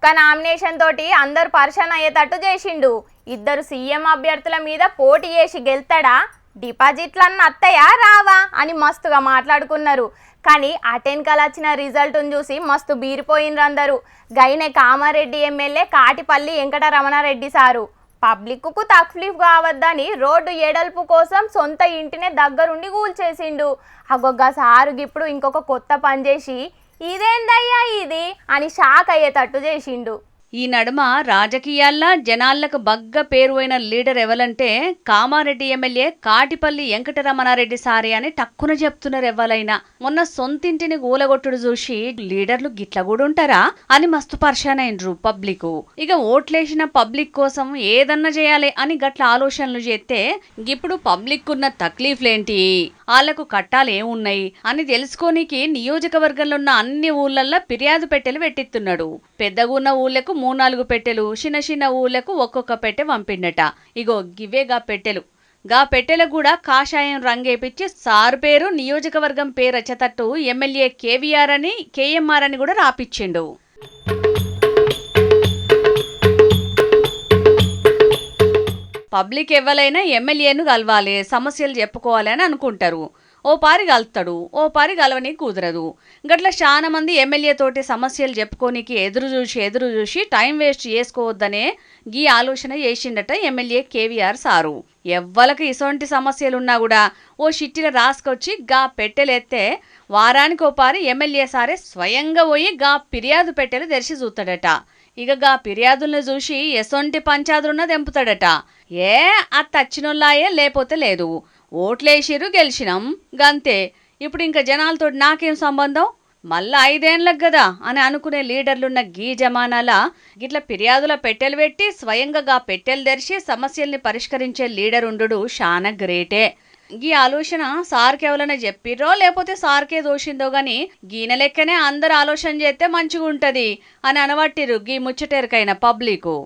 ఒక్క నామినేషన్ తోటి అందరు పరిశాన్ అయ్యేటట్టు చేసిండు. ఇద్దరు సీఎం అభ్యర్థుల మీద పోటీ చేసి గెలుతాడా, డిపాజిట్లన్న అత్తయ్యా రావా అని మస్తుగా మాట్లాడుకున్నారు. కానీ అటెన్కల్ వచ్చిన రిజల్ట్ను చూసి మస్తు బీరిపోయినరు అందరూ. గైనే కామారెడ్డి ఎమ్మెల్యే కాటిపల్లి వెంకటరమణారెడ్డి సారు పబ్లిక్కు తక్లీఫ్ కావద్దని రోడ్డు ఎడల్పు కోసం సొంత ఇంటినే దగ్గరుండి కూల్చేసిండు. అగొగ్గ సారు ఇప్పుడు ఇంకొక కొత్త పని చేసి ఇదేందయ్యా ఇది అని షాక్ అయ్యేటట్టు చేసిండు. ఈ నడుమ రాజకీయాల్లో జనాలకు బగ్గ పేరు అయిన లీడర్ ఎవలంటే కామారెడ్డి ఎమ్మెల్యే కాటిపల్లి వెంకటరమణారెడ్డి సారే అని టక్కున చెప్తున్నారు ఎవరైనా. మొన్న సొంతింటిని గూలగొట్టుడు చూసి లీడర్లు గిట్ల కూడా ఉంటారా అని మస్తు పరిశాన్ అయినరు పబ్లిక్. ఇక ఓట్లేసిన పబ్లిక్ కోసం ఏదన్నా చేయాలి అని గట్ల ఆలోచనలు చేస్తే ఇప్పుడు పబ్లిక్ ఉన్న తక్లీఫ్లేంటి, వాళ్లకు కట్టాలు ఏమున్నాయి అని తెలుసుకోనికి నియోజకవర్గంలో ఉన్న అన్ని ఊళ్ళల్లో ఫిర్యాదు పెట్టెలు పెట్టిస్తున్నాడు. పెద్దగున్న ఊళ్ళకు 3-4 పెట్టెలు, చిన్న చిన్న ఊళ్ళకు ఒక్కొక్క పెట్టె పంపిండట. ఇగో గివే గా పెట్టెలు. గా పెట్టెలకు కూడా కాషాయం రంగేపిచ్చి సార్ పేరు నియోజకవర్గం పేరు వచ్చేటట్టు ఎమ్మెల్యే కేవీఆర్ అని కేఎంఆర్ అని కూడా రాపిచ్చిండు. పబ్లిక్ ఎవరైనా ఎమ్మెల్యేను కలవాలి, సమస్యలు చెప్పుకోవాలి అని అనుకుంటారు. ఓ పారి కలుతాడు, ఓ పారి కలవని కుదరదు. గట్ల చాలా మంది ఎమ్మెల్యే తోటి సమస్యలు చెప్పుకోనికి ఎదురు చూసి టైం వేస్ట్ చేసుకోవద్దనే గీ ఆలోచన చేసిండట ఎమ్మెల్యే కేవీఆర్ సారు. ఎవ్వలకు ఇసొంటి సమస్యలున్నా కూడా ఓ షిట్టిల రాసుకొచ్చి గా పెట్టెలెత్తే వారానికి ఓ పారి ఎమ్మెల్యే సారే స్వయంగా పోయి గా ఫిర్యాదు పెట్టెలు తెరిచి చూస్తాడట. ఇక గా ఫిర్యాదులను చూసి ఎసొంటి పంచాదులున్న తెంపుతాడట. అత్తచ్చినోళ్ళాయే లేపోతే లేదు, ఓట్లేసిరు గెలిచినాం గంతే, ఇప్పుడు ఇంకా జనాలతో నాకేం సంబంధం, మళ్ళా 5 ఏళ్ళకు కదా అని అనుకునే లీడర్లున్న గీ జమానాల గిట్ల ఫిర్యాదుల పెట్టెలు పెట్టి స్వయంగా గా పెట్టెలు తెరిచి సమస్యల్ని పరిష్కరించే లీడర్ ఉండు చాలా గ్రేటే. గీ ఆలోచన సార్కి ఎవరైనా చెప్పిర్రో లేకపోతే సార్కే దోషిందో గాని గీన లెక్కనే అందరు ఆలోచన చేస్తే మంచిగా ఉంటది అని అనబట్టిరు గీ ముచ్చటెరకైన పబ్లికు.